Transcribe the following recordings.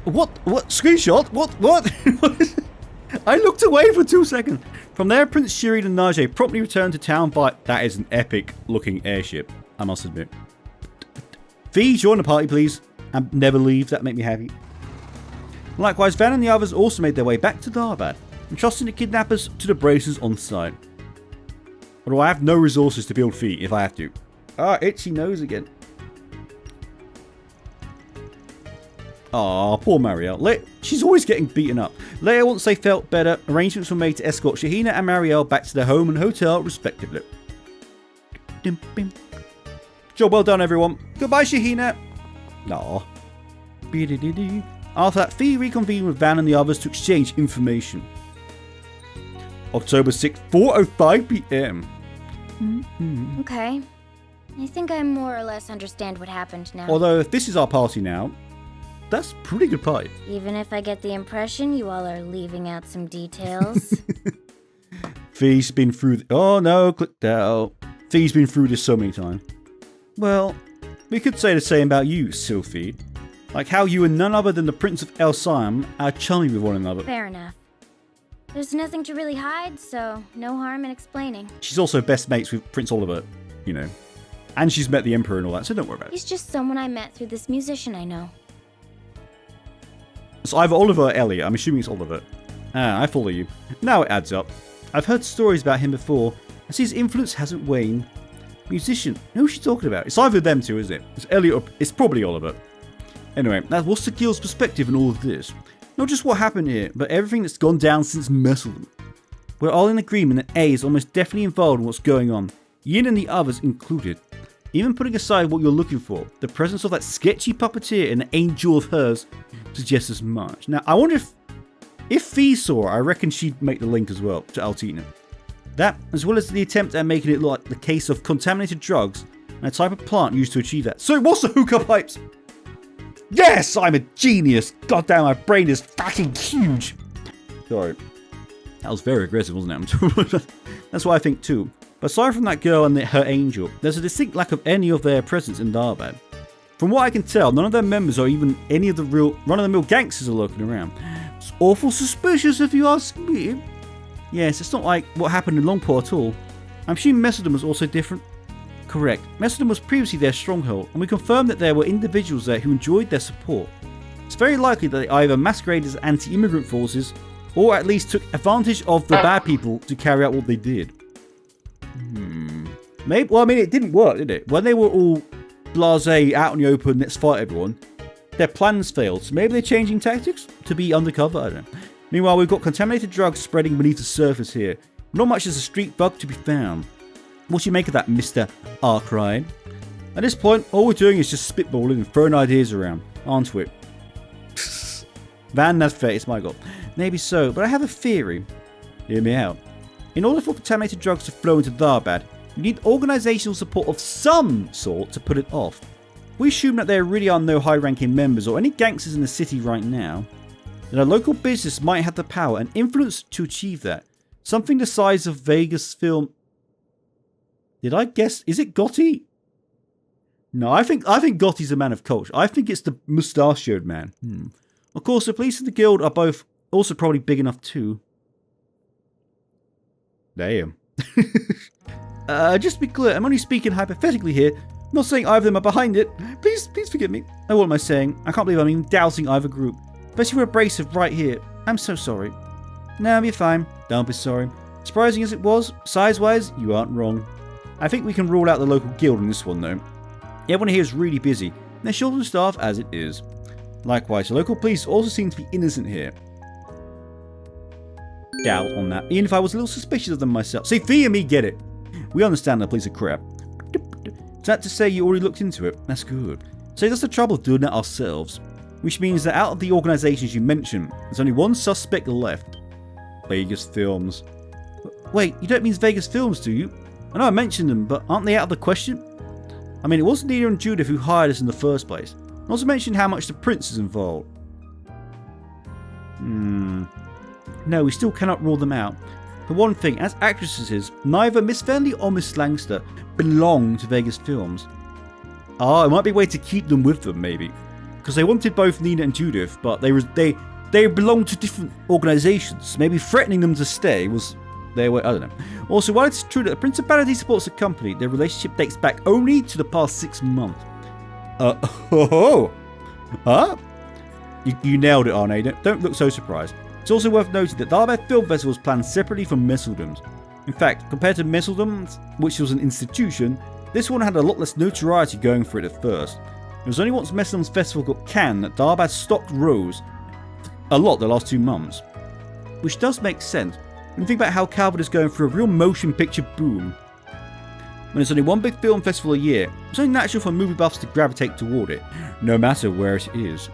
What? Screenshot? What? I looked away for 2 seconds. From there, Prince Shireen and Najee promptly returned to town by... That is an epic looking airship, I must admit. Fee, join the party, please. And never leave, that make me happy. Likewise, Van and the others also made their way back to Tharbad, entrusting the kidnappers to the bracers on site. Although I have no resources to build Fee if I have to. Ah, itchy nose again. Aw, poor Marielle. She's always getting beaten up. Later, once they felt better, arrangements were made to escort Shaheena and Marielle back to their home and hotel, respectively. Job well done, everyone. Goodbye, Shaheena. Aw. After that, Fee reconvened with Van and the others to exchange information. October 6th, 4:05 p.m. Okay. I think I more or less understand what happened now. Although, if this is our party now, that's pretty good pie. Even if I get the impression you all are leaving out some details. Fee's been through... Oh no, clicked out. Fee's been through this so many times. Well, we could say the same about you, Sylphie. Like how you and none other than the Prince of El Siam are chummy with one another. Fair enough. There's nothing to really hide, so no harm in explaining. She's also best mates with Prince Oliver, you know. And she's met the Emperor and all that, so don't worry about it. He's just someone I met through this musician I know. It's either Oliver or Elliot. I'm assuming it's Oliver. Ah, I follow you. Now it adds up. I've heard stories about him before. I see his influence hasn't waned. Musician. Who's she talking about? It's either them two, isn't it? It's Elliot or... It's probably Oliver. Anyway, now what's the guild's perspective in all of this? Not just what happened here, but everything that's gone down since Messeldom. We're all in agreement that A is almost definitely involved in what's going on. Yin and the others included. Even putting aside what you're looking for, the presence of that sketchy puppeteer and the angel of hers suggests as much. Now, I wonder if Fee saw her, I reckon she'd make the link as well to Altina. That, as well as the attempt at making it look like the case of contaminated drugs and a type of plant used to achieve that. So what's the hookah pipes? Yes, I'm a genius. God damn, my brain is fucking huge. Sorry. That was very aggressive, wasn't it? That's what I think too. But aside from that girl and her angel, there's a distinct lack of any of their presence in Tharbad. From what I can tell, none of their members or even any of the real run-of-the-mill gangsters are lurking around. It's awful suspicious if you ask me. Yes, it's not like what happened in Longport at all. I'm assuming Messeldom was also different. Correct. Messeldom was previously their stronghold, and we confirmed that there were individuals there who enjoyed their support. It's very likely that they either masqueraded as anti-immigrant forces, or at least took advantage of the bad people to carry out what they did. Maybe. Well, I mean, it didn't work, did it? When they were all blasé, out in the open, let's fight everyone, their plans failed. So maybe they're changing tactics to be undercover. I don't know. Meanwhile, we've got contaminated drugs spreading beneath the surface here. Not much as a street bug to be found. What do you make of that, Mr. Arkride? At this point, all we're doing is just spitballing and throwing ideas around, aren't we? Van, that's fair, it's my god. Maybe so, but I have a theory. Hear me out. In order for contaminated drugs to flow into Tharbad, you need organisational support of some sort to put it off. We assume that there really are no high-ranking members or any gangsters in the city right now, then a local business might have the power and influence to achieve that. Something the size of Vegas film... Did I guess? Is it Gotti? No, I think Gotti's a man of culture. I think it's the mustachioed man. Of course, the police and the guild are both also probably big enough too. Damn. Just to be clear, I'm only speaking hypothetically here. I'm not saying either of them are behind it. Please forgive me. Oh, what am I saying? I can't believe I'm even doubting either group. Especially for abrasive right here. I'm so sorry. No, you're fine. Don't be sorry. Surprising as it was, size-wise, you aren't wrong. I think we can rule out the local guild in this one though. Everyone here is really busy, and they're short of staff as it is. Likewise, the local police also seem to be innocent here. Doubt on that, even if I was a little suspicious of them myself. See, Fee and me get it. We understand the police are crap. Is that to say you already looked into it? That's good. So that's the trouble of doing it ourselves. Which means that out of the organisations you mentioned, there's only one suspect left. Vegas Films. Wait, you don't mean Vegas Films, do you? I know I mentioned them, but aren't they out of the question? I mean, it wasn't Nina and Judith who hired us in the first place. I also mentioned how much the prince is involved. No, we still cannot rule them out. For one thing, as actresses, neither Miss Fenley or Miss Langster belong to Vegas Films. It might be a way to keep them with them, maybe. because they wanted both Nina and Judith, but they belonged to different organizations. Maybe threatening them to stay was their way. I don't know. Also, while it's true that the Principality supports the company, their relationship dates back only to the past 6 months. Huh? You nailed it, Arne. Don't look so surprised. It's also worth noting that Tharbad Film Festival was planned separately from Messeldom's. In fact, compared to Messeldom's, which was an institution, this one had a lot less notoriety going for it at first. It was only once Messeldom's festival got canned that Tharbad's stock rose a lot the last 2 months. Which does make sense when you think about how Calvard is going through a real motion picture boom. When there's only one big film festival a year, it's only natural for movie buffs to gravitate toward it, no matter where it is.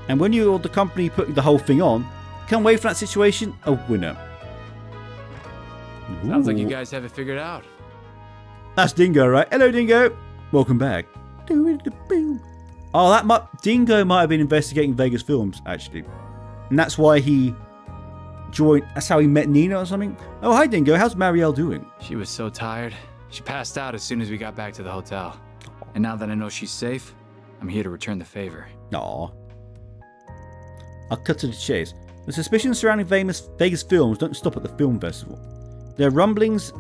And when you're the company putting the whole thing on, come away from that situation a winner. Sounds like you guys have it figured out. That's Dingo, right? Hello, Dingo. Welcome back. Oh, Dingo might have been investigating Vegas films, actually. And that's why he joined. That's how he met Nina or something. Oh, hi, Dingo. How's Marielle doing? She was so tired. She passed out as soon as we got back to the hotel. And now that I know she's safe, I'm here to return the favor. Aw. I'll cut to the chase. The suspicions surrounding Vegas films don't stop at the film festival. There are rumblings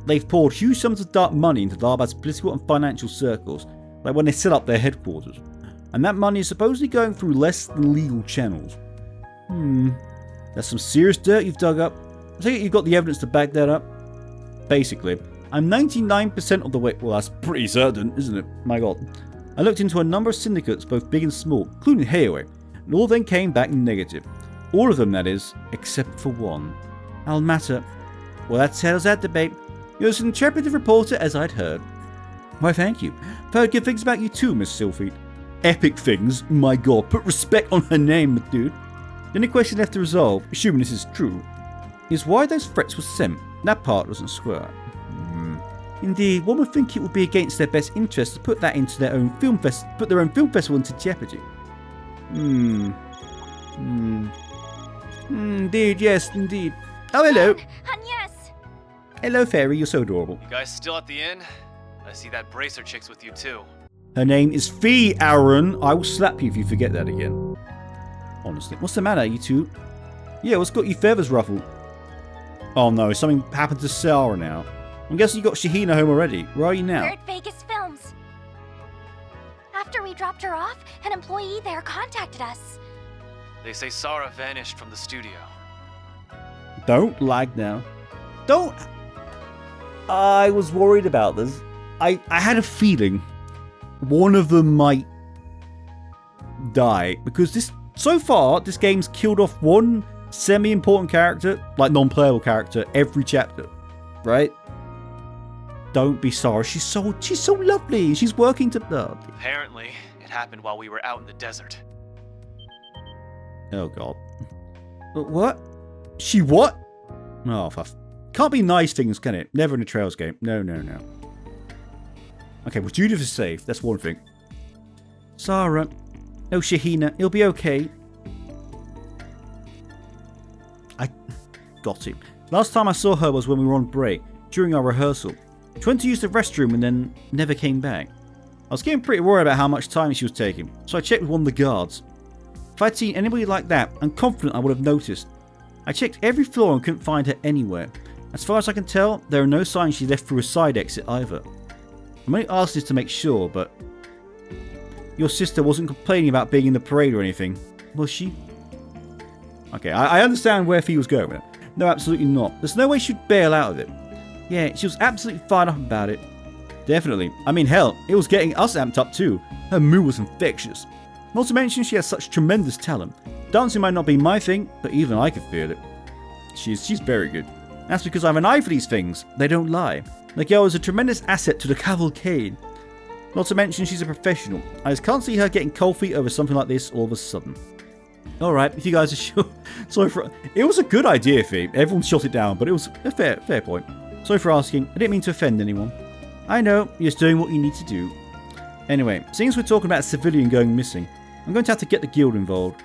they've poured huge sums of dark money into Tharbad's political and financial circles, like when they set up their headquarters. And that money is supposedly going through less than legal channels. That's some serious dirt you've dug up. I think you've got the evidence to back that up. Basically, I'm 99% of the way. Well, that's pretty certain, isn't it? My god. I looked into a number of syndicates, both big and small, including Hayway, and all of them came back negative. All of them, that is, except for one. Almata. Well, that settles that debate. You're as interpretive reporter as I'd heard. Why, thank you. I've heard good things about you too, Miss Sylphie. Epic things? My god, put respect on her name, dude. The only question left to resolve, assuming this is true, is why those threats were sent. That part doesn't square. Indeed, one would think it would be against their best interest to put that into their own put their own film festival into jeopardy. Indeed, yes, indeed. Oh, hello. Yes. Hello, Fairy, you're so adorable. You guys still at the inn? I see that bracer chick's with you too. Her name is Fee, Aaron. I will slap you if you forget that again. Honestly. What's the matter, you two? Yeah, what's got your feathers ruffled? Oh no, something happened to Saara now. I'm guessing you got Shaheena home already. Where are you now? We're at Vegas Films. After we dropped her off, an employee there contacted us. They say Saara vanished from the studio. Don't lag now. Don't. I was worried about this. I had a feeling one of them might die because so far this game's killed off one semi-important character, like non-playable character, every chapter, right? Don't be Saara. She's so lovely. She's working to. Apparently, it happened while we were out in the desert. Oh god. What? She what? Oh, can't be nice things, can it? Never in a Trails game. No. Okay, well, Judith is safe. That's one thing. Saara. Oh, Shaheena. It'll be okay. I got it. Last time I saw her was when we were on break, during our rehearsal. She went to use the restroom and then never came back. I was getting pretty worried about how much time she was taking, so I checked with one of the guards. If I'd seen anybody like that, I'm confident I would have noticed. I checked every floor and couldn't find her anywhere. As far as I can tell, there are no signs she left through a side exit either. I'm only asking this to make sure, but... Your sister wasn't complaining about being in the parade or anything, was she? Okay, I understand where Fee was going with it. No, absolutely not. There's no way she'd bail out of it. Yeah, she was absolutely fired up about it. Definitely. I mean, hell, it was getting us amped up too. Her mood was infectious. Not to mention she has such tremendous talent. Dancing might not be my thing, but even I could feel it. She's very good. That's because I have an eye for these things. They don't lie. The girl is a tremendous asset to the cavalcade. Not to mention she's a professional. I just can't see her getting cold feet over something like this all of a sudden. Alright, if you guys are sure. Sorry for... It was a good idea, Fee. Everyone shot it down, but it was a fair point. Sorry for asking. I didn't mean to offend anyone. I know, you're just doing what you need to do. Anyway, seeing as we're talking about a civilian going missing, I'm going to have to get the guild involved.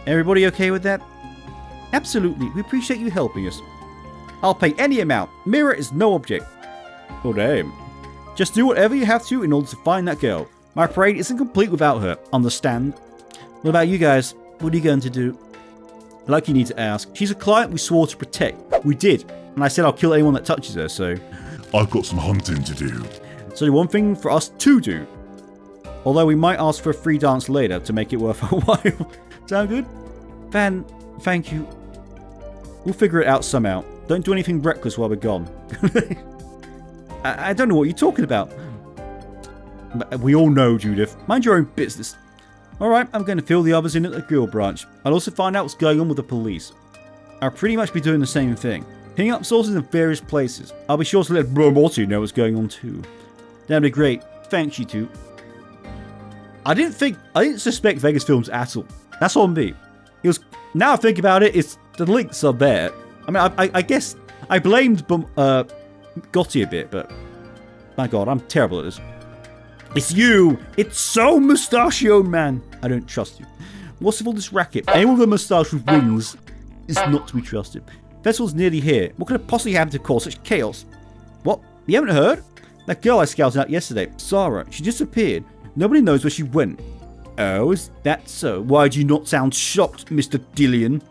Everybody okay with that? Absolutely, we appreciate you helping us. I'll pay any amount. Mira is no object. Oh damn. Just do whatever you have to in order to find that girl. My parade isn't complete without her. Understand? What about you guys? What are you going to do? Like you need to ask. She's a client we swore to protect. We did. And I said I'll kill anyone that touches her, so... I've got some hunting to do. So one thing for us to do. Although we might ask for a free dance later to make it worth a while. Sound good? Thank you. We'll figure it out somehow. Don't do anything reckless while we're gone. I don't know what you're talking about. We all know, Judith. Mind your own business. Alright, I'm going to fill the others in at the girl branch. I'll also find out what's going on with the police. I'll pretty much be doing the same thing. Picking up sources in various places. I'll be sure to let Bro Morty know what's going on too. That'd be great. Thanks, you two. I didn't suspect Vegas Films at all. That's on me. It was. Now I think about it, it's the links are there. I mean, I guess I blamed Gotti a bit, but my God, I'm terrible at this. It's you. It's so mustachioed, man. I don't trust you. What's with all this racket? Anyone with a mustache with wings is not to be trusted. Festival's nearly here. What could have possibly happened to cause such chaos? What? You haven't heard? That girl I scouted out yesterday, Saara, she disappeared. Nobody knows where she went. Oh, is that so? Why do you not sound shocked, Mr. Dillion?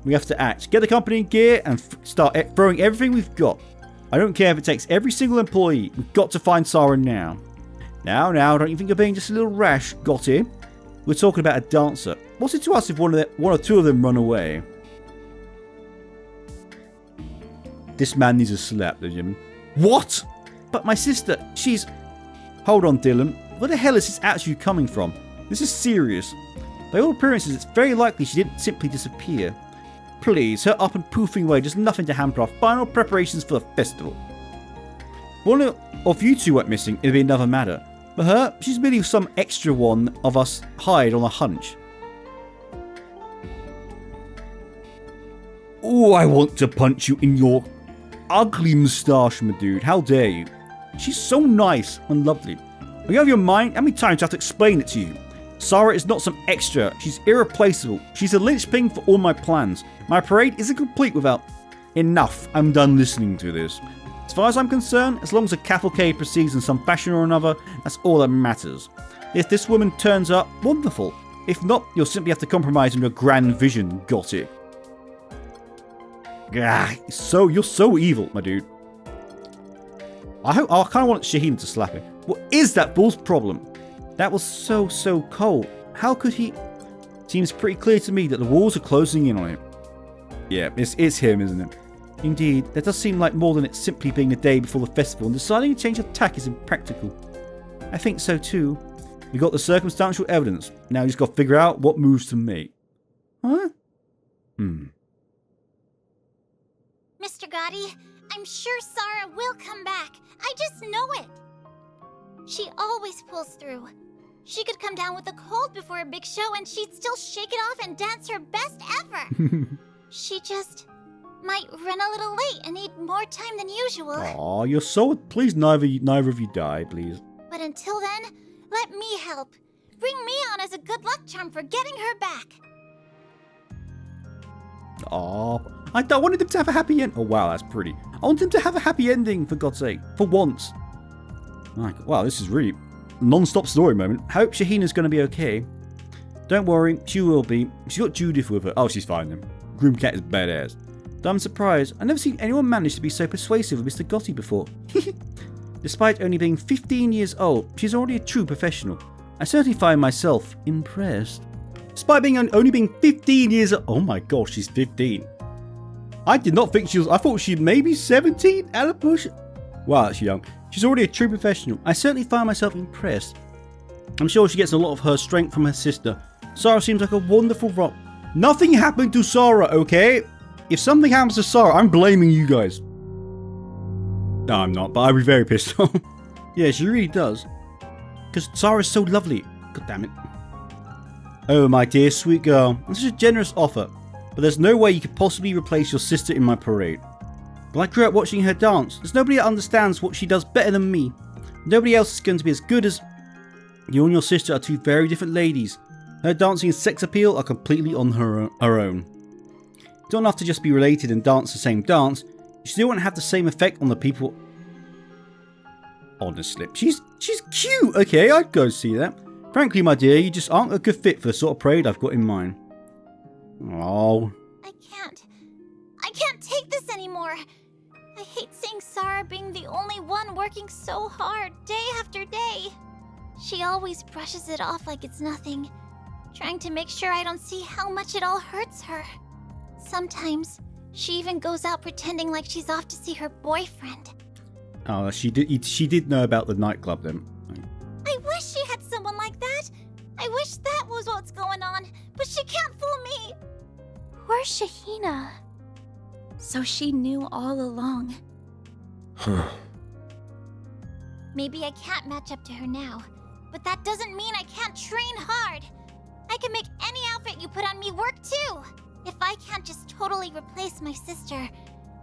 We have to act. Get the company in gear and start throwing everything we've got. I don't care if it takes every single employee. We've got to find Saara now. Now, don't you think you're being just a little rash, Gotti? We're talking about a dancer. What's it to us if one or two of them run away? This man needs a slap, though, Jim. What? But my sister, she's... Hold on, Dylan. Where the hell is this attitude coming from? This is serious. By all appearances, it's very likely she didn't simply disappear. Please, her up and poofing away does nothing to hamper our final preparations for the festival. If one of you two went missing, it'd be another matter. But her, she's merely some extra one of us hired on a hunch. Oh, I want to punch you in your ugly moustache, my dude. How dare you? She's so nice and lovely. Are you out of your mind? How many times do I have to explain it to you? Saara is not some extra. She's irreplaceable. She's a linchpin for all my plans. My parade isn't complete without... Enough. I'm done listening to this. As far as I'm concerned, as long as the cavalcade proceeds in some fashion or another, that's all that matters. If this woman turns up, wonderful. If not, you'll simply have to compromise on your grand vision. Got it. Gah, you're so evil, my dude. I kind of want Shaheena to slap him. What is that fool's problem? That was so cold. How could he... Seems pretty clear to me that the walls are closing in on him. Yeah, it's him, isn't it? Indeed, that does seem like more than it simply being the day before the festival, and deciding to change of tack is impractical. I think so too. We got the circumstantial evidence. Now you just got to figure out what moves to make. Huh? Mr. Gotti, I'm sure Saara will come back. I just know it. She always pulls through. She could come down with a cold before a big show and she'd still shake it off and dance her best ever. She just might run a little late and need more time than usual. Aw, you're so... Please, neither of you die, please. But until then, let me help. Bring me on as a good luck charm for getting her back. Aw, I wanted him to have a happy end. Oh, wow, that's pretty. I want him to have a happy ending, for God's sake. For once. Wow, this is really non-stop story moment. Hope Shaheena's going to be okay. Don't worry, she will be. She's got Judith with her. Oh, she's fine then. Groomcat is badass. Though I'm surprised. I've never seen anyone manage to be so persuasive with Mr. Gotti before. Despite only being 15 years old, she's already a true professional. I certainly find myself impressed. Despite only being 15 years old. Oh my gosh, she's 15. I did not think she was... I thought she may be 17 at a push. Wow, that's young. She's already a true professional. I certainly find myself impressed. I'm sure she gets a lot of her strength from her sister. Saara seems like a wonderful rock. Nothing happened to Saara, okay? If something happens to Saara, I'm blaming you guys. No, I'm not, but I'd be very pissed off. Yeah, she really does. Because Saara's so lovely. God damn it. Oh, my dear sweet girl. That's such a generous offer. But there's no way you could possibly replace your sister in my parade. But I grew up watching her dance. There's nobody that understands what she does better than me. Nobody else is going to be as good as... You and your sister are two very different ladies. Her dancing and sex appeal are completely on her own. You don't have to just be related and dance the same dance. You still won't have the same effect on the people... Honestly, she's cute. Okay, I'd go see that. Frankly, my dear, you just aren't a good fit for the sort of parade I've got in mind. Oh. I can't take this anymore. I hate seeing Saara being the only one working so hard day after day. She always brushes it off like it's nothing, trying to make sure I don't see how much it all hurts her. Sometimes, she even goes out pretending like she's off to see her boyfriend. Oh, she did know about the nightclub then. I wish she had someone like that. I wish that was what's going on, but she can't fool me. Poor Shaheena. So she knew all along. Maybe I can't match up to her now, but that doesn't mean I can't train hard. I can make any outfit you put on me work too. If I can't just totally replace my sister,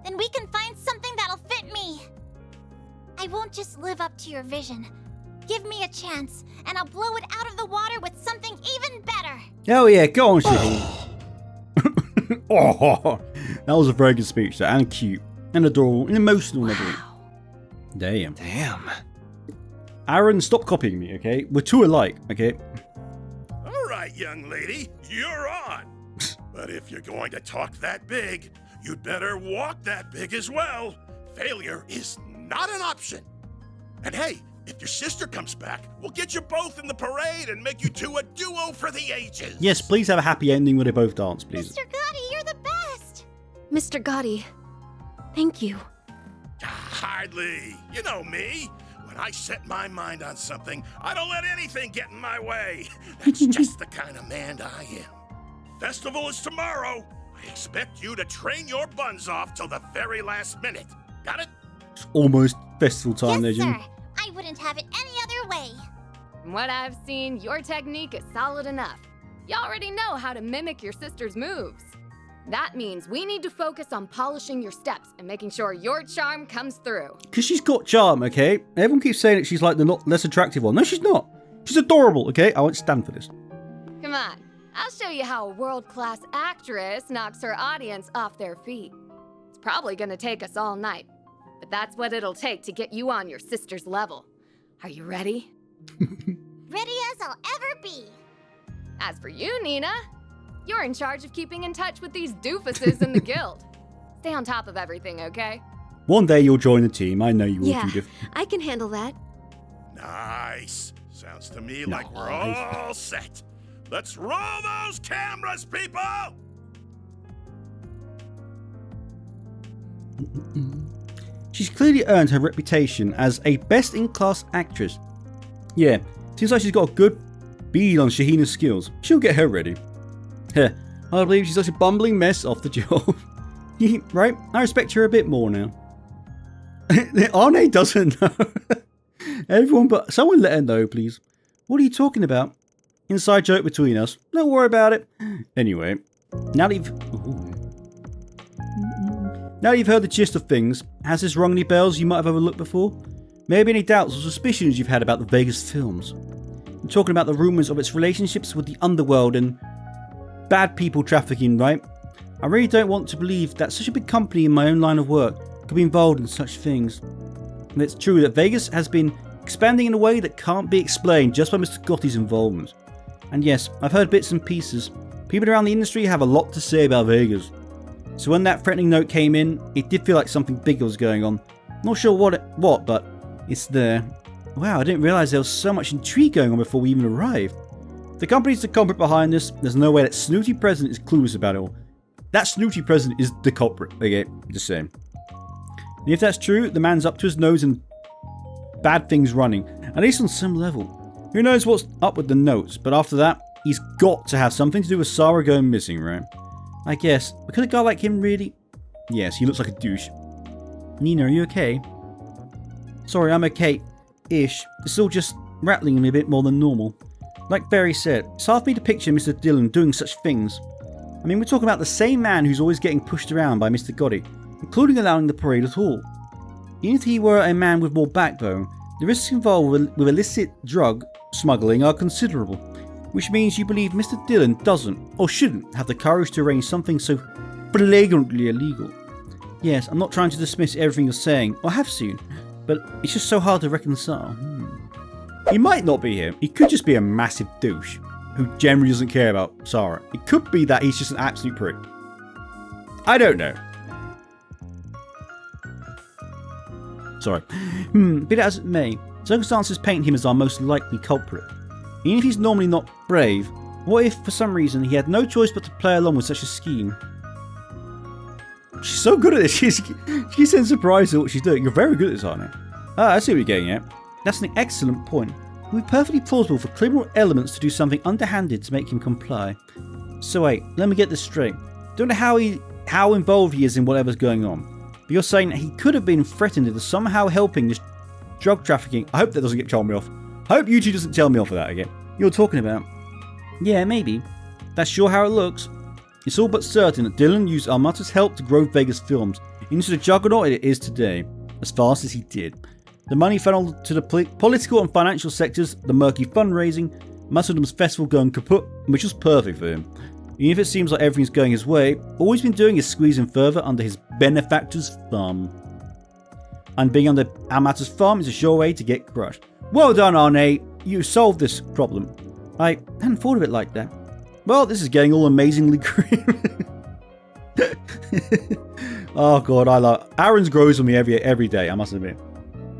then we can find something that'll fit me. I won't just live up to your vision. Give me a chance, and I'll blow it out of the water with something even better. Oh yeah, go on, Shaheena. Oh, that was a very good speech, there, and cute, and adorable, and emotional, and everything. Damn. Damn. Aaron, stop copying me, okay? We're two alike, okay? All right, young lady, you're on. But if you're going to talk that big, you'd better walk that big as well. Failure is not an option. And hey, if your sister comes back, we'll get you both in the parade and make you two a duo for the ages. Yes, please have a happy ending where they both dance, please. Mr. Gotti, you're the best. Mr. Gotti, thank you. Hardly. You know me. When I set my mind on something, I don't let anything get in my way. That's just the kind of man I am. Festival is tomorrow. I expect you to train your buns off till the very last minute. Got it? It's almost festival time, Yes, legend. sir. I wouldn't have it any other way. From what I've seen, your technique is solid enough. You already know how to mimic your sister's moves. That means we need to focus on polishing your steps and making sure your charm comes through. Because she's got charm, okay? Everyone keeps saying that she's like the not less attractive one. No, she's not. She's adorable, okay? I won't stand for this. Come on, I'll show you how a world-class actress knocks her audience off their feet. It's probably gonna take us all night, but that's what it'll take to get you on your sister's level. Are you ready? Ready as I'll ever be. As for you, Nina, you're in charge of keeping in touch with these doofuses in the guild. Stay on top of everything, okay? One day you'll join the team. I know you will, Yeah, Judith. I can handle that. Nice. Sounds to me like we're Nice. all set. Let's roll those cameras, people! She's clearly earned her reputation as a best-in-class actress. Yeah, seems like she's got a good bead on Shaheena's skills. She'll get her ready. Heh, I believe she's such a bumbling mess off the job. Right? I respect her a bit more now. Arne doesn't know. Everyone but someone let her know, please. What are you talking about? Inside joke between us. Don't worry about it. Anyway, now that you've heard the gist of things, has this rung any bells you might have overlooked before? Maybe any doubts or suspicions you've had about the Vegas films? I'm talking about the rumours of its relationships with the underworld and bad people trafficking, right? I really don't want to believe that such a big company in my own line of work could be involved in such things. And it's true that Vegas has been expanding in a way that can't be explained just by Mr. Gotti's involvement. And yes, I've heard bits and pieces. People around the industry have a lot to say about Vegas. So when that threatening note came in, it did feel like something bigger was going on. Not sure what, but it's there. Wow, I didn't realise there was so much intrigue going on before we even arrived. The company's the culprit behind this. There's no way that snooty president is clueless about it all. That snooty president is the culprit, okay? Just saying. And if that's true, the man's up to his nose in bad things running, at least on some level. Who knows what's up with the notes, but after that, he's got to have something to do with Saara going missing, right? I guess, but could a guy like him really? Yes, he looks like a douche. Nina, are you okay? Sorry, I'm okay-ish. It's all just rattling me a bit more than normal. Like Barry said, it's hard for me to picture Mr. Dillon doing such things. I mean, we're talking about the same man who's always getting pushed around by Mr. Gotti, including allowing the parade at all. Even if he were a man with more backbone, the risks involved with illicit drug smuggling are considerable, which means you believe Mr. Dillon doesn't, or shouldn't, have the courage to arrange something so flagrantly illegal. Yes, I'm not trying to dismiss everything you're saying, or have seen, but it's just so hard to reconcile. He might not be him. He could just be a massive douche who generally doesn't care about Saara. It could be that he's just an absolute prick. I don't know. Sorry. Be that as it may, circumstances paint him as our most likely culprit. Even if he's normally not brave, what if for some reason he had no choice but to play along with such a scheme? She's so good at this. She's so surprised at what she's doing. You're very good at this, aren't you? I see what you're getting at. That's an excellent point. It would be perfectly plausible for criminal elements to do something underhanded to make him comply. So wait, let me get this straight. Don't know how involved he is in whatever's going on. But you're saying that he could have been threatened into somehow helping this drug trafficking. I hope that doesn't tell me off. I hope YouTube doesn't tell me off for that again. You're talking about. Yeah, maybe. That's sure how it looks. It's all but certain that Dylan used Armata's help to grow Vegas Films into the juggernaut it is today, as fast as he did. The money funneled to the political and financial sectors, the murky fundraising, Musseldom's festival going kaput, which was perfect for him. Even if it seems like everything's going his way, all he's been doing is squeezing further under his benefactor's thumb. And being under Armata's thumb is a sure way to get crushed. Well done, Arne. You solved this problem. I hadn't thought of it like that. Well, this is getting all amazingly grim. Oh god, I love Aaron's grows on me every day, I must admit.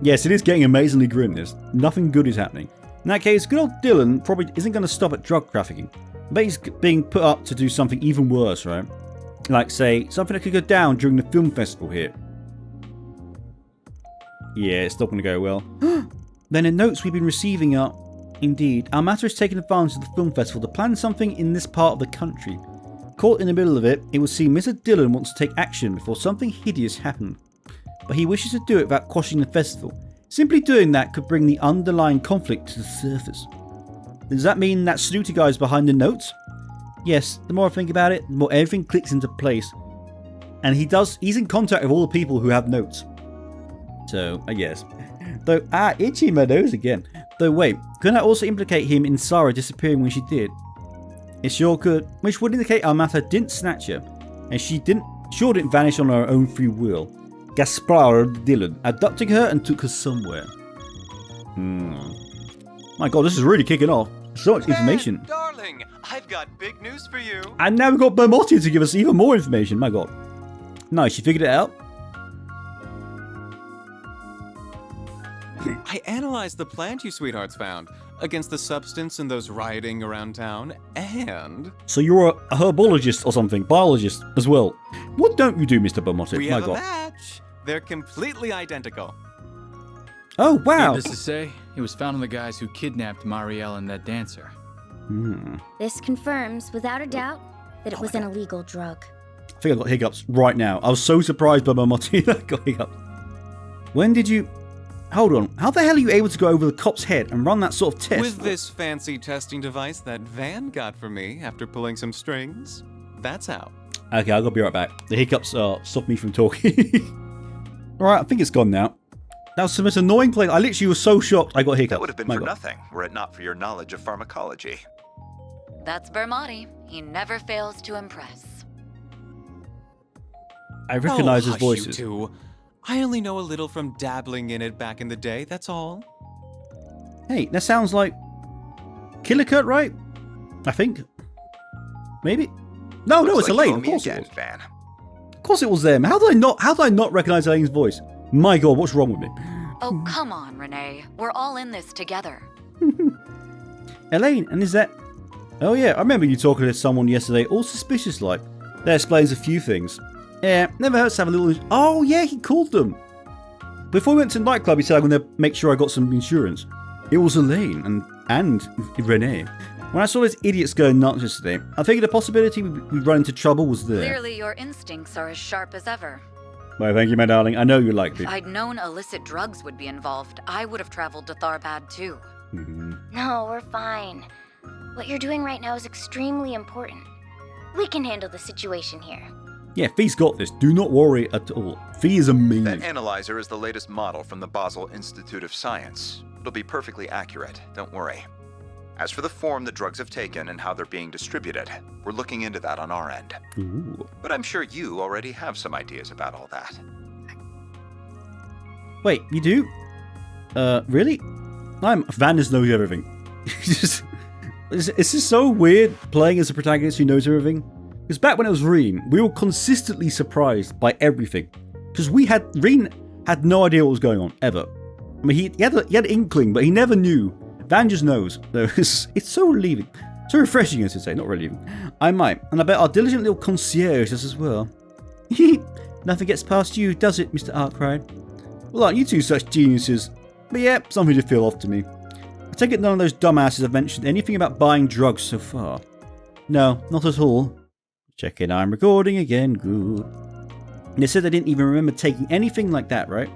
Yes, it is getting amazingly grim, this. Nothing good is happening. In that case, good old Dylan probably isn't going to stop at drug trafficking. But he's being put up to do something even worse, right? Like, say, something that could go down during the film festival here. Yeah, it's not going to go well. Then the notes we've been receiving are... Indeed, Armata is taking advantage of the film festival to plan something in this part of the country. Caught in the middle of it, it would seem Mr. Dylan wants to take action before something hideous happens. But he wishes to do it without quashing the festival. Simply doing that could bring the underlying conflict to the surface. Does that mean that snooty guy's behind the notes? Yes, the more I think about it, the more everything clicks into place. And he's in contact with all the people who have notes. So, I guess. Though, itching my nose again. Though wait, couldn't that also implicate him in Saara disappearing when she did? It sure could, which would indicate Armata didn't snatch her, and she didn't vanish on her own free will. Gaspar Dylan abducted her and took her somewhere. My god, this is really kicking off. So much information. Darling, I've got big news for you. And now we've got Bermotti to give us even more information, my god. Nice, you figured it out? I analyzed the plant you sweethearts found against the substance in those rioting around town, and... So you're a herbologist or something, biologist as well. What don't you do, Mr. Bermotti? We my have god. a match. They're completely identical. Oh, wow. Needless to say, it was found on the guys who kidnapped Marielle and that dancer. This confirms, without a doubt, that it was an illegal drug. I think I've got hiccups right now. I was so surprised by Bermotti that I got hiccups. When did you... Hold on, how the hell are you able to go over the cop's head and run that sort of test? With this fancy testing device that Van got for me after pulling some strings, that's how. Okay, I'll go be right back. The hiccups stopped me from talking. Alright, I think it's gone now. That was the most annoying place. I literally was so shocked I got hiccups. That would have been for nothing, were it not for your knowledge of pharmacology. That's Bermotti. He never fails to impress. I recognize his hush, voices. You two. I only know a little from dabbling in it back in the day, that's all. Hey, that sounds like Killicurt, right? I think. Maybe. No, it's Elaine. Of course it was. Van. Of course it was them. How did I not recognize Elaine's voice? My god, what's wrong with me? Oh, come on, Renee. We're all in this together. Elaine, and is that... Oh yeah, I remember you talking to someone yesterday, all suspicious like. That explains a few things. Yeah, never hurts to have a little... Oh yeah, he called them. Before we went to the nightclub, he said I'm going to make sure I got some insurance. It was Elaine and Renee. When I saw those idiots going nuts yesterday, I figured the possibility we'd run into trouble was there. Clearly your instincts are as sharp as ever. Well, thank you, my darling. I know you like me. If I'd known illicit drugs would be involved, I would have traveled to Tharbad too. No, we're fine. What you're doing right now is extremely important. We can handle the situation here. Yeah, Fee's got this. Do not worry at all. Fee is amazing. That analyzer is the latest model from the Basel Institute of Science. It'll be perfectly accurate, don't worry. As for the form the drugs have taken and how they're being distributed, we're looking into that on our end. Ooh. But I'm sure you already have some ideas about all that. Wait, you do? Really? Van just knows everything. It's just so weird playing as a protagonist who knows everything. Because back when it was Reen, we were consistently surprised by everything. Because Reen had no idea what was going on, ever. I mean, he had an inkling, but he never knew. Van just knows. It's so relieving. So refreshing, I should say, not relieving. I might, and I bet our diligent little concierge does as well. Nothing gets past you, does it, Mr. Arkride? Well, aren't you two such geniuses? But yeah, something to feel off to me. I take it none of those dumbasses have mentioned anything about buying drugs so far. No, not at all. Checking I'm recording again, good. They said they didn't even remember taking anything like that, right?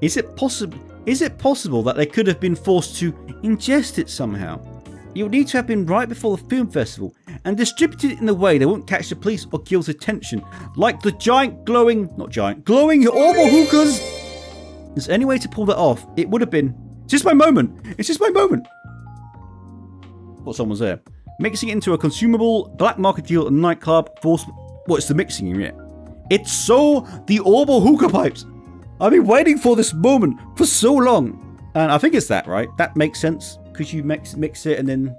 Is it possible that they could have been forced to ingest it somehow? You would need to have been right before the film festival and distributed it in a way they won't catch the police or Guild's attention, like the glowing Orbal hookahs. If there's any way to pull that off, it would have been. It's just my moment. It's just my moment. What, someone's there. Mixing it into a consumable black market deal at a nightclub. What's the mixing in it? It's the Orbal hookah pipes. I've been waiting for this moment for so long. And I think it's that, right? That makes sense. Because you mix it and then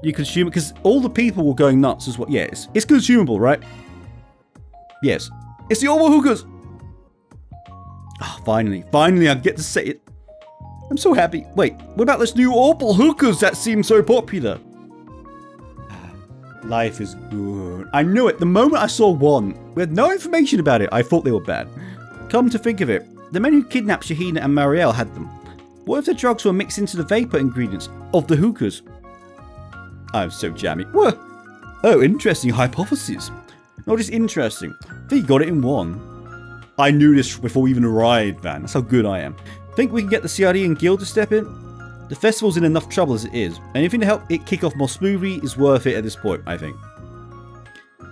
you consume it. Because all the people were going nuts as well. Yeah, it's consumable, right? Yes. It's the Orbal hookahs. Oh, finally I get to say it. I'm so happy. Wait, what about this new Orbal hookahs that seem so popular? Life is good. I knew it. The moment I saw one, we had no information about it. I thought they were bad. Come to think of it, the men who kidnapped Shaheena and Marielle had them. What if the drugs were mixed into the vapor ingredients of the hookahs? I'm so jammy. What? Oh, interesting hypothesis. Not just interesting. They got it in one. I knew this before we even arrived, Van. That's how good I am. Think we can get the CRD and Guild to step in? The festival's in enough trouble as it is. Anything to help it kick off more smoothly is worth it at this point, I think.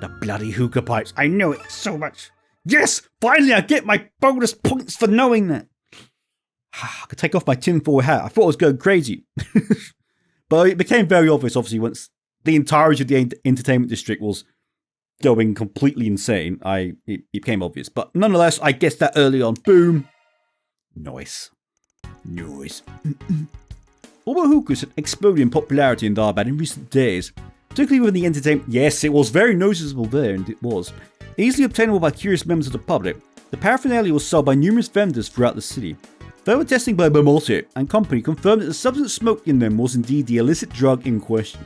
The bloody hookah pipes. I know it so much. Yes! Finally I get my bonus points for knowing that. I could take off my tinfoil hat. I thought I was going crazy. But it became very obvious, obviously, once the entirety of the entertainment district was going completely insane. It became obvious. But nonetheless, I guessed that early on. Boom. Nice. Orbal hookahs have exploded in popularity in Tharbad in recent days, particularly within the entertainment. Yes, it was very noticeable there, and it was. Easily obtainable by curious members of the public, the paraphernalia was sold by numerous vendors throughout the city. Further testing by Bermolte and company confirmed that the substance smoked in them was indeed the illicit drug in question.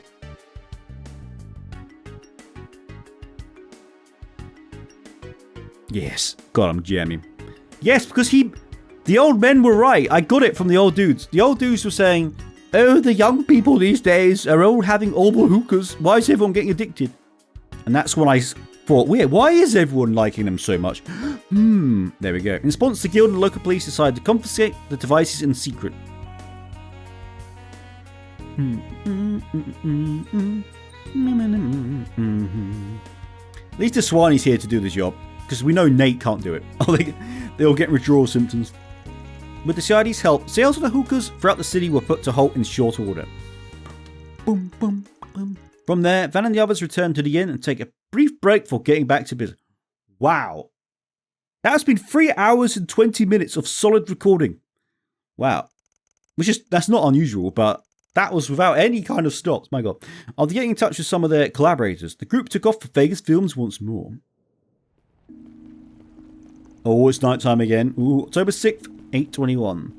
Yes, God, I'm jamming. Yes, because the old men were right. I got it from the old dudes. The old dudes were saying, oh, the young people these days are all having Orbal hookahs. Why is everyone getting addicted? And that's when I thought, weird, why is everyone liking them so much? There we go. In response, the guild and the local police decided to confiscate the devices in secret. At least the Swanee's here to do the job, because we know Nate can't do it. They'll get withdrawal symptoms. With the CID's help, sales of the hookahs throughout the city were put to halt in short order. Boom, boom, boom. From there, Van and the others return to the inn and take a brief break before getting back to business. Wow. That's been 3 hours and 20 minutes of solid recording. Wow. That's not unusual, but that was without any kind of stops. My God. After getting in touch with some of their collaborators, the group took off for Vegas Films once more. Oh, it's nighttime again. Ooh, October 6th, 8:21.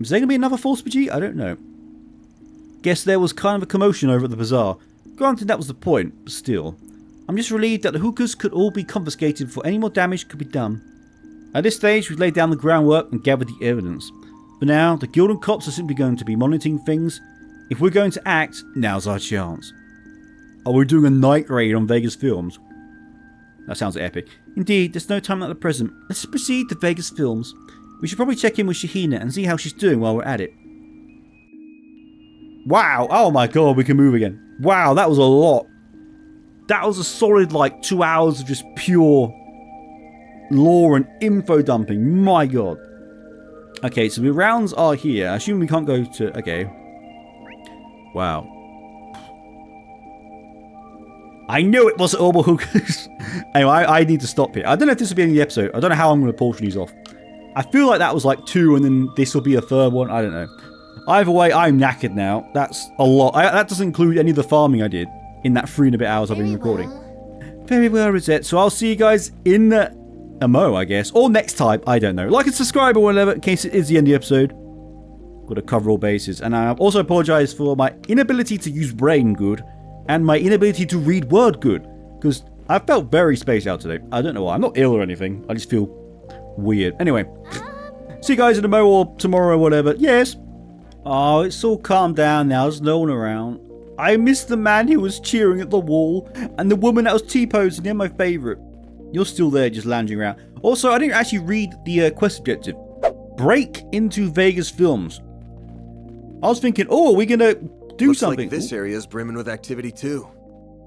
Is there going to be another Force PG? I don't know. Guess there was kind of a commotion over at the bazaar. Granted, that was the point, but still. I'm just relieved that the hookahs could all be confiscated before any more damage could be done. At this stage, we've laid down the groundwork and gathered the evidence. For now, the guild and cops are simply going to be monitoring things. If we're going to act, now's our chance. Are we doing a night raid on Vegas Films? That sounds epic. Indeed, there's no time like the present. Let's proceed to Vegas Films. We should probably check in with Shaheena and see how she's doing while we're at it. Wow, oh my God, we can move again. Wow, that was a lot. That was a solid 2 hours of just pure lore and info dumping. My God. Okay, so the rounds are here. I assume we can't go to... Okay. Wow. I knew it wasn't Orbal hookahs. Anyway, I need to stop here. I don't know if this will be in the episode. I don't know how I'm going to portion these off. I feel like that was like 2 and then this will be a third one. I don't know. Either way, I'm knackered now. That's a lot. That doesn't include any of the farming I did in that 3 and a bit hours I've been recording. Very well, Rosette. So I'll see you guys in the MO, I guess. Or next time. I don't know. Like and subscribe or whatever in case it is the end of the episode. Got to cover all bases. And I also apologize for my inability to use brain good and my inability to read word good. Because I felt very spaced out today. I don't know why. I'm not ill or anything. I just feel weird. Anyway. See you guys in the MO or tomorrow or whatever. Yes. Oh, it's all calmed down now. There's no one around. I miss the man who was cheering at the wall and the woman that was T-posing. They're my favourite. You're still there just lounging around. Also, I didn't actually read the quest objective. Break into Vegas Films. I was thinking, oh, are we going to do Looks something? Like this area is brimming with activity too.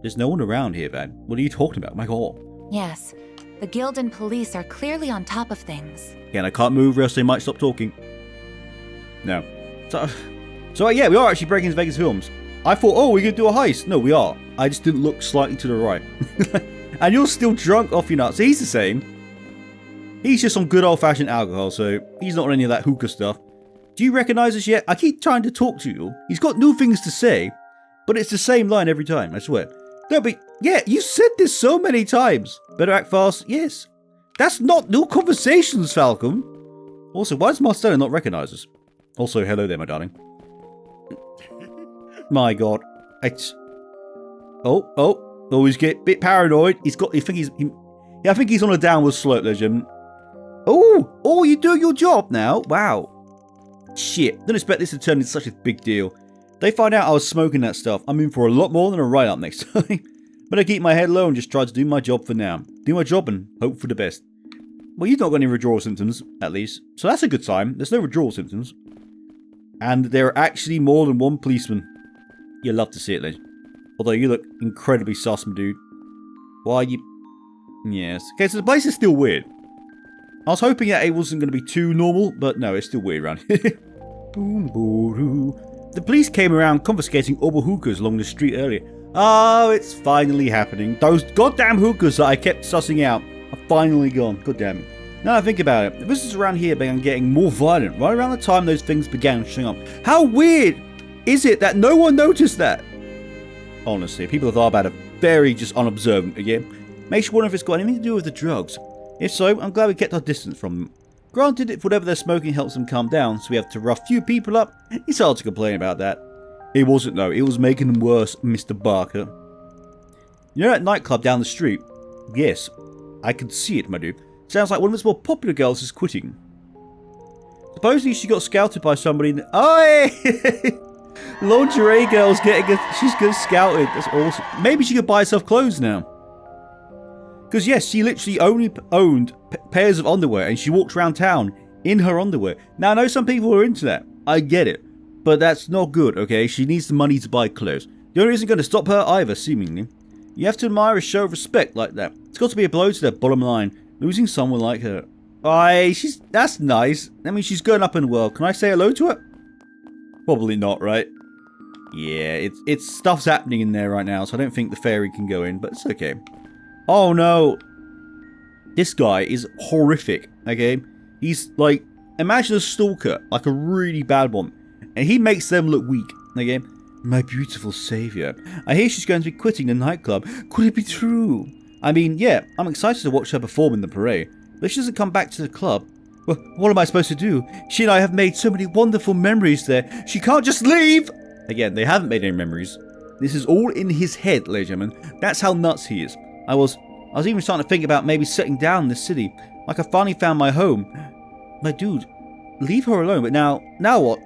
There's no one around here, man. What are you talking about? My God. Yes. The guild and police are clearly on top of things. Again, I can't move or else they might stop talking. No. So yeah, we are actually breaking into Vegas Films. I thought, oh, we're going to do a heist. No, we are. I just didn't look slightly to the right. And you're still drunk off your nuts. He's the same. He's just on good old-fashioned alcohol, so he's not on any of that hookah stuff. Do you recognise us yet? I keep trying to talk to you. He's got new things to say, but it's the same line every time, I swear. No, but yeah, you said this so many times. Better act fast. Yes. That's not new conversations, Falcom. Also, why does Marcelo not recognise us? Also, hello there, my darling. My God. It's... Oh, he's getting a bit paranoid. I think he's on a downward slope, Legend. Oh, you do your job now? Wow. Shit, didn't expect this to turn into such a big deal. They find out I was smoking that stuff. I'm in for a lot more than a write-up next time. But I keep my head low and just try to do my job for now. Do my job and hope for the best. Well, you've not got any withdrawal symptoms, at least. So that's a good sign. There's no withdrawal symptoms. And there are actually more than one policeman. You'll love to see it, Legend. Although you look incredibly sus, my dude. Why are you... Yes. Okay, so the place is still weird. I was hoping that it wasn't going to be too normal, but no, it's still weird around here. The police came around confiscating Orbal hookahs along the street earlier. Oh, it's finally happening. Those goddamn hookahs that I kept sussing out are finally gone. God damn it. Now I think about it, the visitors around here began getting more violent right around the time those things began showing up. How weird is it that no one noticed that? Honestly, people of Tharbad are very just unobservant again. Makes you wonder if it's got anything to do with the drugs. If so, I'm glad we kept our distance from them. Granted, if whatever they're smoking helps them calm down, so we have to rough few people up, it's hard to complain about that. It wasn't though, it was making them worse, Mr. Barker. You know that nightclub down the street? Yes, I can see it, my dude. Sounds like one of its more popular girls is quitting. Supposedly she got scouted by somebody Oh, hey! Lingerie girl's she's getting scouted. That's awesome. Maybe she could buy herself clothes now. Because yes, she literally only owned pairs of underwear and she walked around town in her underwear. Now I know some people are into that. I get it. But that's not good, okay? She needs the money to buy clothes. The owner isn't going to stop her either, seemingly. You have to admire a show of respect like that. It's got to be a blow to their bottom line, losing someone like her. That's nice. I mean, she's going up in the world. Can I say hello to her? Probably not, right? Yeah, it's stuff's happening in there right now, so I don't think the fairy can go in, but it's okay. Oh no. This guy is horrific, okay? He's like, imagine a stalker, like a really bad one, and he makes them look weak, okay? My beautiful savior. I hear she's going to be quitting the nightclub. Could it be true? I mean, yeah, I'm excited to watch her perform in the parade, but if she doesn't come back to the club, well, what am I supposed to do? She and I have made so many wonderful memories there. She can't just leave! Again, they haven't made any memories. This is all in his head, ladies and gentlemen. That's how nuts he is. I was even starting to think about maybe settling down in the city. Like I finally found my home. My dude, leave her alone. But now what?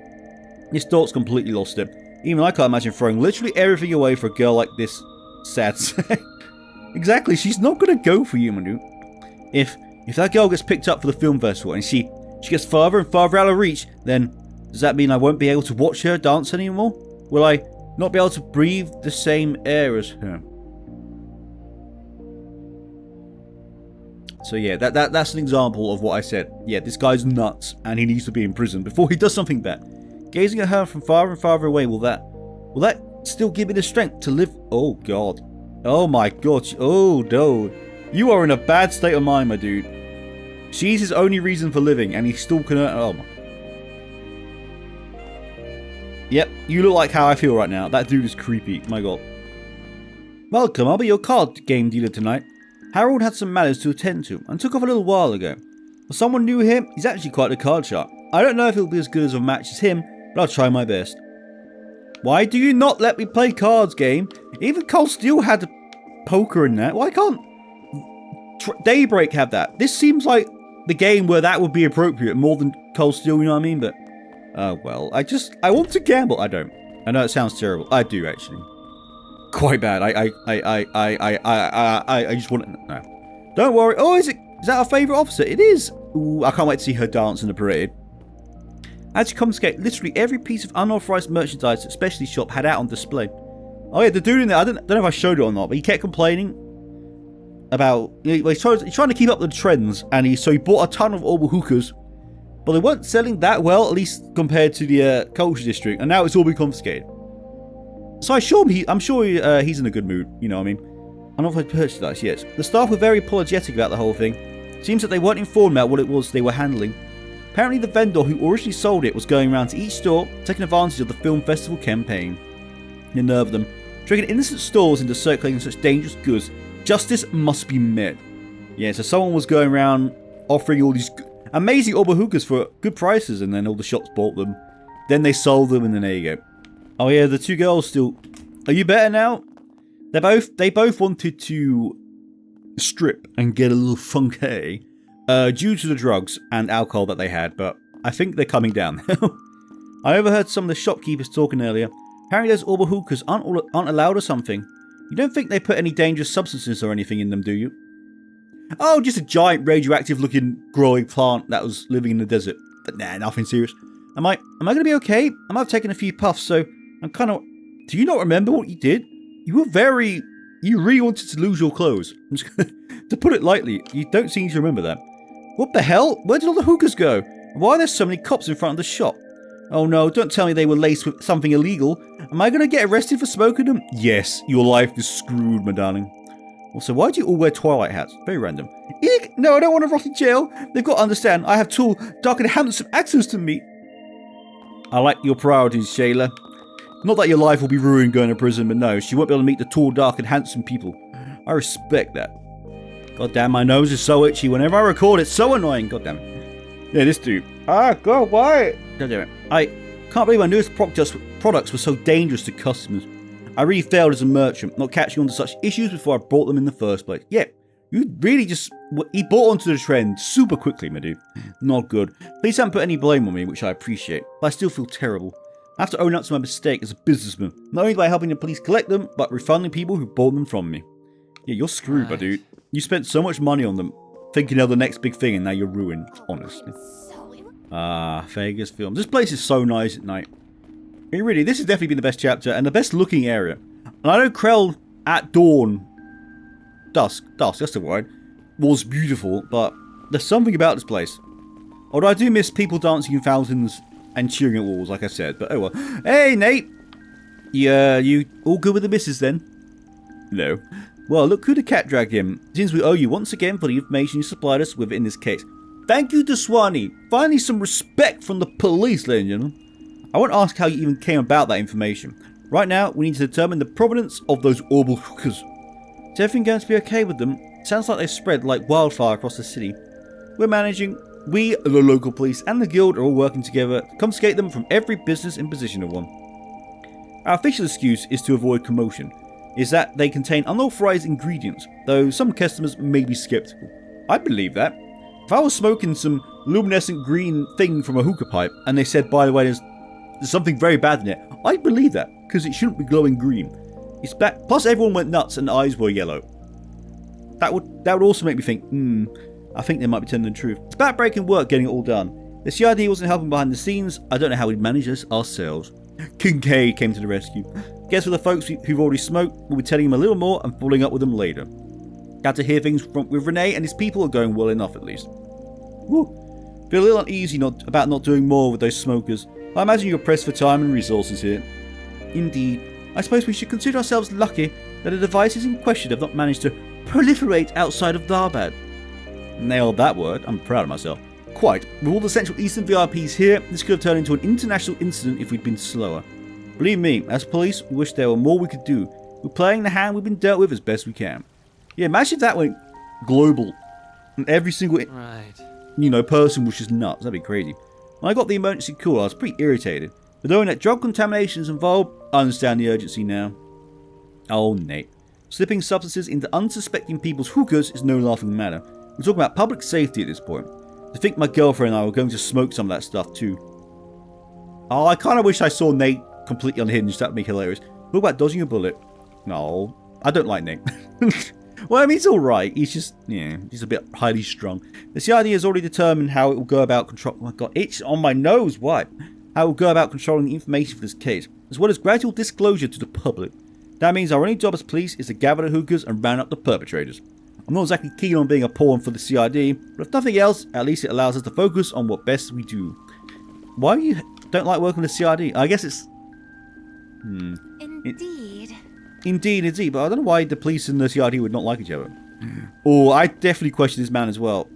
His thought's completely lost it. Even I can't imagine throwing literally everything away for a girl like this. Sad to say. Exactly, she's not going to go for you, my dude. If that girl gets picked up for the film festival and she gets farther and farther out of reach, then does that mean I won't be able to watch her dance anymore? Will I not be able to breathe the same air as her? So yeah, that's an example of what I said. Yeah, this guy's nuts and he needs to be in prison before he does something bad. Gazing at her from far and farther away, will that still give me the strength to live? Oh god. Oh my god. Oh no. You are in a bad state of mind, my dude. She's his only reason for living, and he's stalking her. Oh my. Yep, you look like how I feel right now. That dude is creepy. My god. Welcome, I'll be your card game dealer tonight. Harold had some matters to attend to, and took off a little while ago. For someone new here, he's actually quite a card sharp. I don't know if it'll be as good as a match as him, but I'll try my best. Why do you not let me play cards, game? Even Cold Steel had a poker in that. Why can't Daybreak have that? This seems like the game where that would be appropriate more than Cold Steel, you know what I mean? But, well, I want to gamble. I don't. I know it sounds terrible. I do, actually. Quite bad. I just want to... No. Don't worry. Oh, is that our favourite officer? It is. Ooh, I can't wait to see her dance in the parade. As you confiscate, literally every piece of unauthorised merchandise that Specialty Shop had out on display. Oh yeah, the dude in there, I don't know if I showed it or not, but he kept complaining about... He's trying to keep up with the trends, and so he bought a ton of Orbal hookahs, but they weren't selling that well, at least compared to the culture district, and now it's all been confiscated. So I'm sure he's in a good mood, you know what I mean? Unauthorised merchandise, yes. The staff were very apologetic about the whole thing. Seems that they weren't informed about what it was they were handling. Apparently the vendor who originally sold it was going around to each store, taking advantage of the film festival campaign. The nerve of them, tricking innocent stores into circulating such dangerous goods. Justice must be met. Yeah, so someone was going around offering all these amazing Orbal hookahs for good prices, and then all the shops bought them. Then they sold them, and then there you go. Oh yeah, the two girls still... Are you better now? They both wanted to strip and get a little funky due to the drugs and alcohol that they had, but I think they're coming down now. I overheard some of the shopkeepers talking earlier. Apparently those Orbal hookahs aren't allowed or something. You don't think they put any dangerous substances or anything in them, do you? Oh, just a giant radioactive looking growing plant that was living in the desert. But nah, nothing serious. Am I going to be okay? I might have taken a few puffs, so I'm kind of... Do you not remember what you did? You really wanted to lose your clothes. To put it lightly, you don't seem to remember that. What the hell? Where did all the hookahs go? Why are there so many cops in front of the shop? Oh no, don't tell me they were laced with something illegal. Am I going to get arrested for smoking them? Yes, your life is screwed, my darling. Also, why do you all wear Twilight hats? Very random. Eek! No, I don't want to rot in jail. They've got to understand, I have tall, dark and handsome access to me. I like your priorities, Shayla. Not that your life will be ruined going to prison, but no, she won't be able to meet the tall, dark and handsome people. I respect that. God damn, my nose is so itchy. Whenever I record, it's so annoying. God damn it. Yeah, this dude. Ah, God, why? God damn it. I can't believe my newest products were so dangerous to customers. I really failed as a merchant, not catching on to such issues before I brought them in the first place. Yeah, you really just... He bought onto the trend super quickly, my dude. Not good. Please don't put any blame on me, which I appreciate. But I still feel terrible. I have to own up to my mistake as a businessman. Not only by helping the police collect them, but refunding people who bought them from me. Yeah, you're screwed, my dude. You spent so much money on them, thinking they're the next big thing, and now you're ruined, honestly. Ah, Vegas film. This place is so nice at night. I mean, really, this has definitely been the best chapter, and the best looking area. And I know Krell at dawn, dusk, that's the word, was beautiful, but there's something about this place. Although I do miss people dancing in fountains and cheering at walls, like I said, but oh well. Hey, Nate! Yeah, you all good with the missus then? No. Well, look who the cat dragged in. Seems we owe you once again for the information you supplied us with in this case. Thank you to Swanee. Finally some respect from the police, ladies and gentlemen. I won't ask how you even came about that information. Right now, we need to determine the provenance of those Orbal hookahs. Is everything going to be okay with them? Sounds like they've spread like wildfire across the city. We're managing. We, the local police, and the guild are all working together to confiscate them from every business in possession of one. Our official excuse is to avoid commotion. Is that they contain unauthorized ingredients, though some customers may be skeptical. I believe that. If I was smoking some luminescent green thing from a hookah pipe, and they said, by the way, there's something very bad in it, I'd believe that, because it shouldn't be glowing green. It's black. Plus everyone went nuts and the eyes were yellow. That would also make me think, I think they might be telling the truth. It's backbreaking work getting it all done. The CID wasn't helping behind the scenes. I don't know how we'd manage this ourselves. Kincaid came to the rescue. Guess for the folks who've already smoked, we'll be telling him a little more and following up with them later. Glad to hear things with Renee and his people are going well enough at least. Woo. Feel a little uneasy about not doing more with those smokers. I imagine you're pressed for time and resources here. Indeed. I suppose we should consider ourselves lucky that the devices in question have not managed to proliferate outside of Tharbad. Nailed that word. I'm proud of myself. Quite. With all the Central Eastern VIPs here, this could have turned into an international incident if we'd been slower. Believe me, as police, we wish there were more we could do. We're playing the hand we've been dealt with as best we can. Yeah, imagine if that went global. And every single, person was just nuts. That'd be crazy. When I got the emergency call, I was pretty irritated. But knowing that drug contamination is involved, I understand the urgency now. Oh, Nate. Slipping substances into unsuspecting people's hookahs is no laughing matter. We're talking about public safety at this point. To think my girlfriend and I were going to smoke some of that stuff too. Oh, I kind of wish I saw Nate completely unhinged. That would be hilarious. What about dodging a bullet? No, I don't like Nate. Well, I mean, it's alright. He's just, he's a bit highly strung. The CID has already determined how it will go about control. Oh my god, itch on my nose. Why? How it will go about controlling the information for this case, as well as gradual disclosure to the public. That means our only job as police is to gather the hookahs and round up the perpetrators. I'm not exactly keen on being a pawn for the CID, but if nothing else, at least it allows us to focus on what best we do. Why you don't like working with the CID? I guess it's... Indeed, but I don't know why the police and the CID would not like each other. Oh, I definitely question this man as well.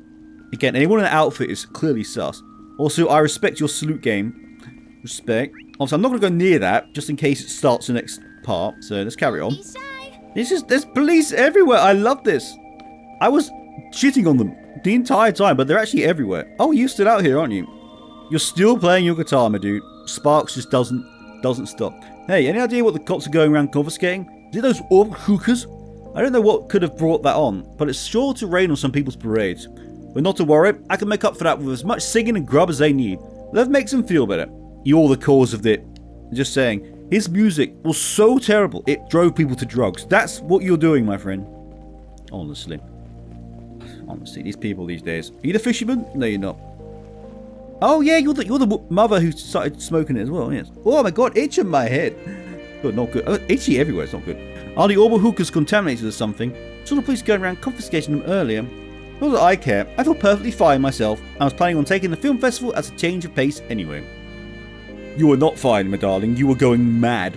Again, anyone in the outfit is clearly sus. Also, I respect your salute game. Respect. Also, I'm not going to go near that, just in case it starts the next part, so let's carry on. There's police everywhere. I love this. I was shitting on them the entire time, but they're actually everywhere. Oh, you stood out here, aren't you? You're still playing your guitar, my dude. Sparks just doesn't stop. Hey, any idea what the cops are going around confiscating? Is it those Orbal hookahs? I don't know what could have brought that on, but it's sure to rain on some people's parades. But not to worry, I can make up for that with as much singing and grub as they need. That makes them feel better. You're the cause of it. Just saying, his music was so terrible, it drove people to drugs. That's what you're doing, my friend. Honestly, these people these days. Are you the fisherman? No, you're not. Oh yeah, you're the mother who started smoking it as well. Yes. Oh my god, itch in my head. Good, not good. Oh, itchy everywhere. It's not good. Are the Orbal hookahs contaminated or something? Saw the police going around confiscating them earlier. Not that I care. I feel perfectly fine myself. I was planning on taking the film festival as a change of pace anyway. You were not fine, my darling. You were going mad.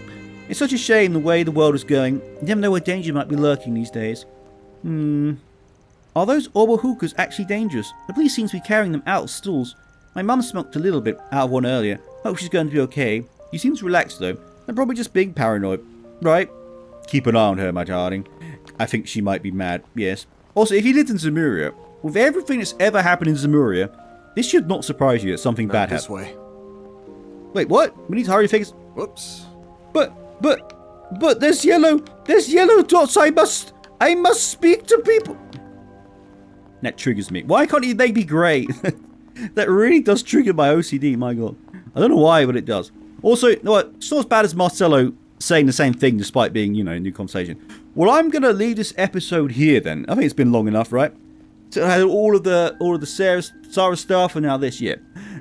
It's such a shame the way the world is going. You never know where danger might be lurking these days. Are those Orbal hookahs actually dangerous? The police seem to be carrying them out of stalls. My mum smoked a little bit out of one earlier. Hope she's going to be okay. She seems relaxed though. And probably just being paranoid. Right? Keep an eye on her, my darling. I think she might be mad. Yes. Also, if you lived in Zemuria, with everything that's ever happened in Zemuria, this should not surprise you that something bad happened. This way. Wait, what? We need to hurry fix. Whoops. But there's yellow dots. I must speak to people. That triggers me. Why can't they be grey? That really does trigger my OCD, my god. I don't know why, but it does. Also, you know what? It's not as bad as Marcelo saying the same thing despite being, a new conversation. Well, I'm going to leave this episode here then. I think it's been long enough, right? So I had all of the Saara stuff and now this, yeah.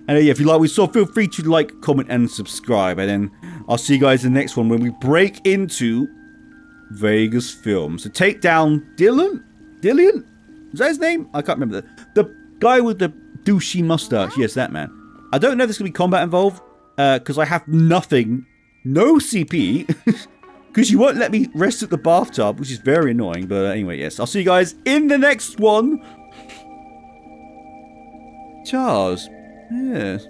And if you like, feel free to like, comment, and subscribe. And then I'll see you guys in the next one when we break into Vegas Film. So take down Dillian? Is that his name? I can't remember. The guy with the douchey mustache. Yes, that man. I don't know if there's going to be combat involved. Because I have no CP. Because you won't let me rest at the bathtub, which is very annoying. But anyway, yes. I'll see you guys in the next one. Charles. Yes.